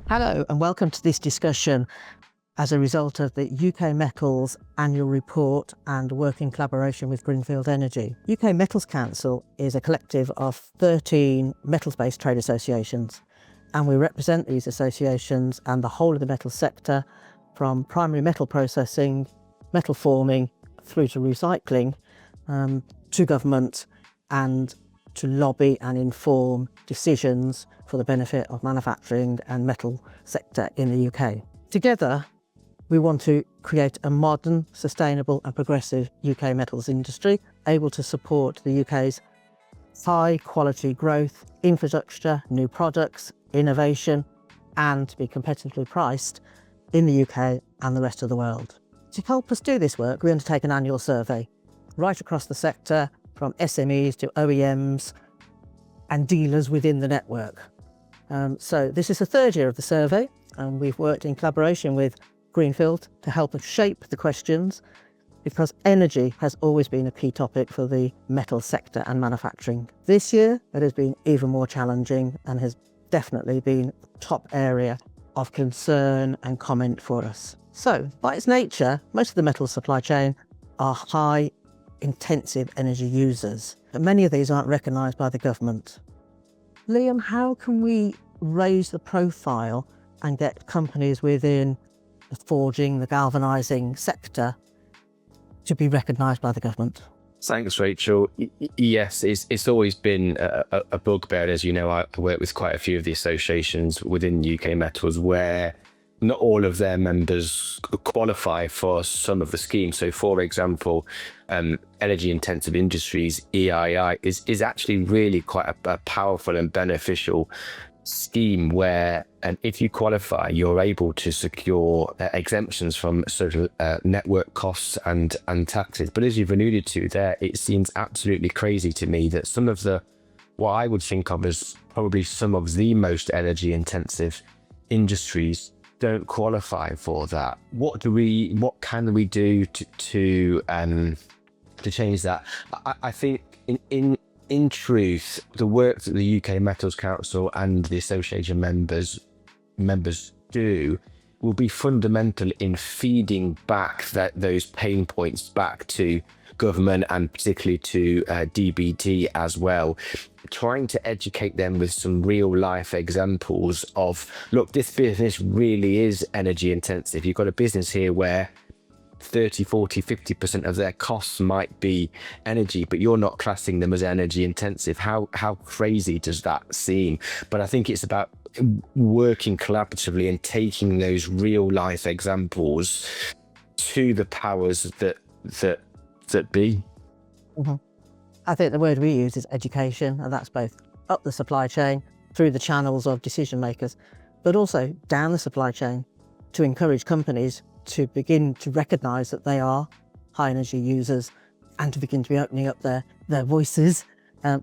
Hello and welcome to this discussion as a result of the UK Metals annual report and work in collaboration with Greenfield Energy. UK Metals Council is a collective of 13 metals-based trade associations, and we represent these associations and the whole of the metal sector, from primary metal processing, metal forming, through to recycling, to government, and to lobby and inform decisions for the benefit of manufacturing and metal sector in the UK. Together, we want to create a modern, sustainable and progressive UK metals industry, able to support the UK's high quality growth, infrastructure, new products, innovation, and to be competitively priced in the UK and the rest of the world. To help us do this work, we undertake an annual survey right across the sector, from SMEs to OEMs and dealers within the network. So this is the third year of the survey, and we've worked in collaboration with Greenfield to help us shape the questions, because energy has always been a key topic for the metal sector and manufacturing. This year it has been even more challenging and has definitely been a top area of concern and comment for us. So by its nature, most of the metal supply chain are high intensive energy users, but many of these aren't recognised by the government. Liam, how can we raise the profile and get companies within the forging, the galvanising sector to be recognised by the government? Thanks, Rachel. Yes, it's always been a bugbear. As you know, I work with quite a few of the associations within UK Metals where not all of their members qualify for some of the schemes. So, for example, energy intensive industries, EII, is actually really quite a powerful and beneficial scheme where, and if you qualify, you're able to secure exemptions from sort of network costs and taxes. But as you've alluded to there, it seems absolutely crazy to me that some of what I would think of as probably some of the most energy intensive industries don't qualify for that. What can we do to change that? I think in truth, the work that the UK Metals Council and the association members do will be fundamental in feeding back those pain points back to government and particularly to DBT as well, trying to educate them with some real life examples of, look, this business really is energy intensive. You've got a business here where 30, 40, 50% of their costs might be energy, but you're not classing them as energy intensive. How crazy does that seem? But I think it's about working collaboratively and taking those real life examples to the powers that be. Mm-hmm. I think the word we use is education, and that's both up the supply chain through the channels of decision makers, but also down the supply chain to encourage companies to begin to recognise that they are high energy users and to begin to be opening up their voices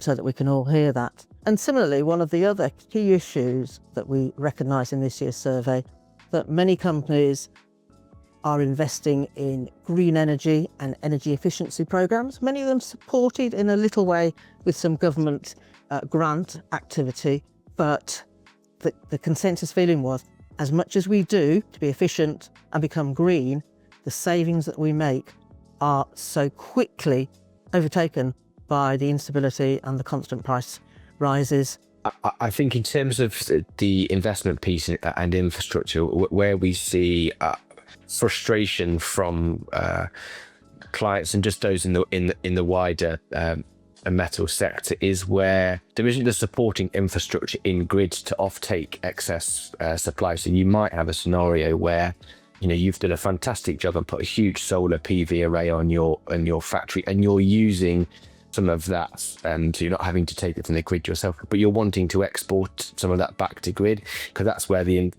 so that we can all hear that. And similarly, one of the other key issues that we recognise in this year's survey, that many companies are investing in green energy and energy efficiency programs, many of them supported in a little way with some government grant activity, but the consensus feeling was, as much as we do to be efficient and become green, the savings that we make are so quickly overtaken by the instability and the constant price rises. I think in terms of the investment piece and infrastructure, where we see frustration from clients and just those in the wider metal sector is where there isn't the supporting infrastructure in grids to offtake excess supply. So you might have a scenario where you've done a fantastic job and put a huge solar PV array on your factory, and you're using some of that, and you're not having to take it from the grid yourself, but you're wanting to export some of that back to grid, because that's where the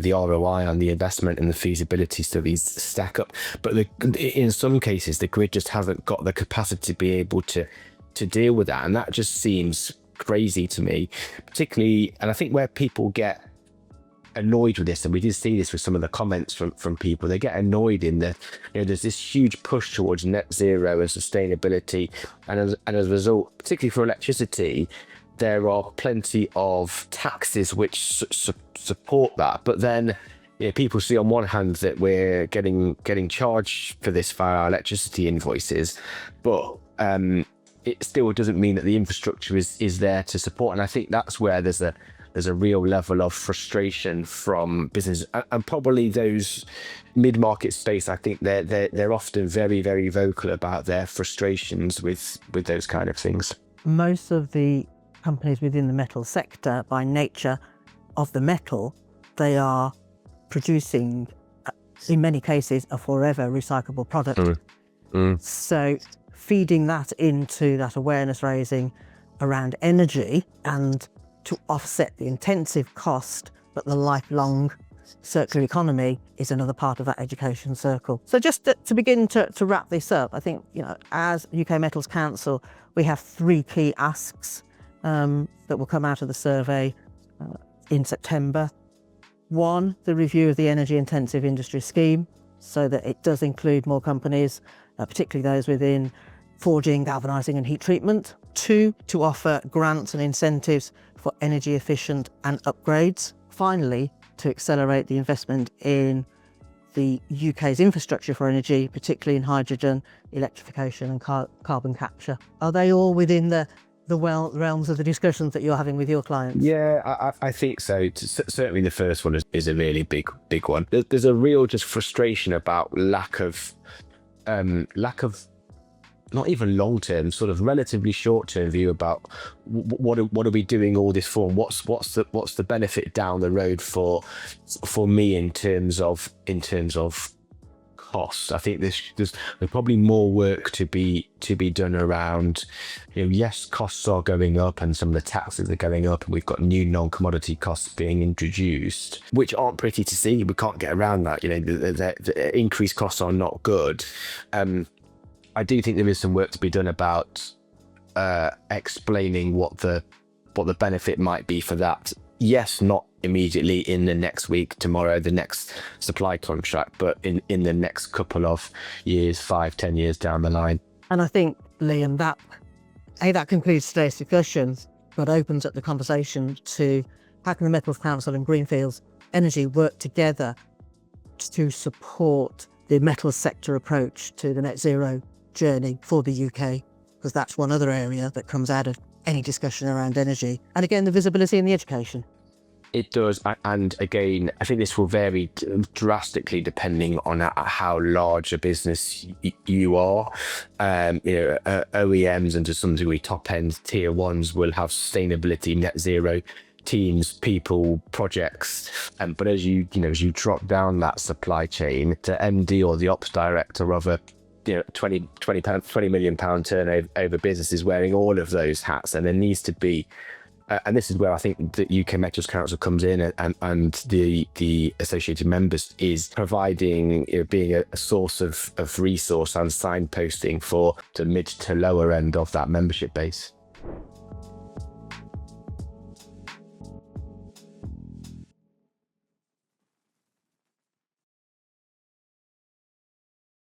ROI on the investment and the feasibility studies stack up. But in some cases, the grid just hasn't got the capacity to be able to deal with that, and that just seems crazy to me, particularly. And I think where people get annoyed with this, and we did see this with some of the comments from people, they get annoyed in that there's this huge push towards net zero and sustainability, and as a result, particularly for electricity, there are plenty of taxes which support that, but then people see on one hand that we're getting charged for this via our electricity invoices, but it still doesn't mean that the infrastructure is there to support. And I think that's where there's a real level of frustration from business, and probably those mid-market space. I think they're often very, very vocal about their frustrations with those kind of things. Most of the companies within the metal sector, by nature of the metal, they are producing, in many cases, a forever recyclable product. So feeding that into that awareness raising around energy, and to offset the intensive cost but the lifelong circular economy, is another part of that education circle. So just to begin to wrap this up, I think, as UK Metals Council, we have 3 key asks that will come out of the survey in September. 1, the review of the energy intensive industry scheme, so that it does include more companies, particularly those within forging, galvanising and heat treatment. 2, to offer grants and incentives for energy efficient and upgrades. Finally, to accelerate the investment in the UK's infrastructure for energy, particularly in hydrogen, electrification and carbon capture. Are they all within the realms of the discussions that you're having with your clients? Yeah, I think so. Certainly the first one is a really big one. There's a real just frustration about lack of not even long-term, sort of relatively short-term view about what are we doing all this for, and what's the benefit down the road for me in terms of costs. I think there's probably more work to be done around, yes, costs are going up and some of the taxes are going up, and we've got new non-commodity costs being introduced, which aren't pretty to see. We can't get around that. The increased costs are not good. I do think there is some work to be done about explaining what the benefit might be for that. Yes, not immediately in the next week, tomorrow, the next supply contract, but in the next couple of years, 5-10 years down the line. And I think, Liam, that concludes today's discussion, but opens up the conversation to how can the Metals Council and Greenfields Energy work together to support the metals sector approach to the net zero journey for the UK, because that's one other area that comes out of any discussion around energy. And again, the visibility and the education. It does, and again, I think this will vary drastically depending on how large a business you are. OEMs and to some degree top-end tier ones will have sustainability, net zero teams, people, projects, but as you drop down that supply chain to MD or the ops director of a 20 million pound turnover business is wearing all of those hats, and there needs to be and this is where I think the UK Metals Council comes in, and the associated members is providing, being a source of resource and signposting for the mid to lower end of that membership base.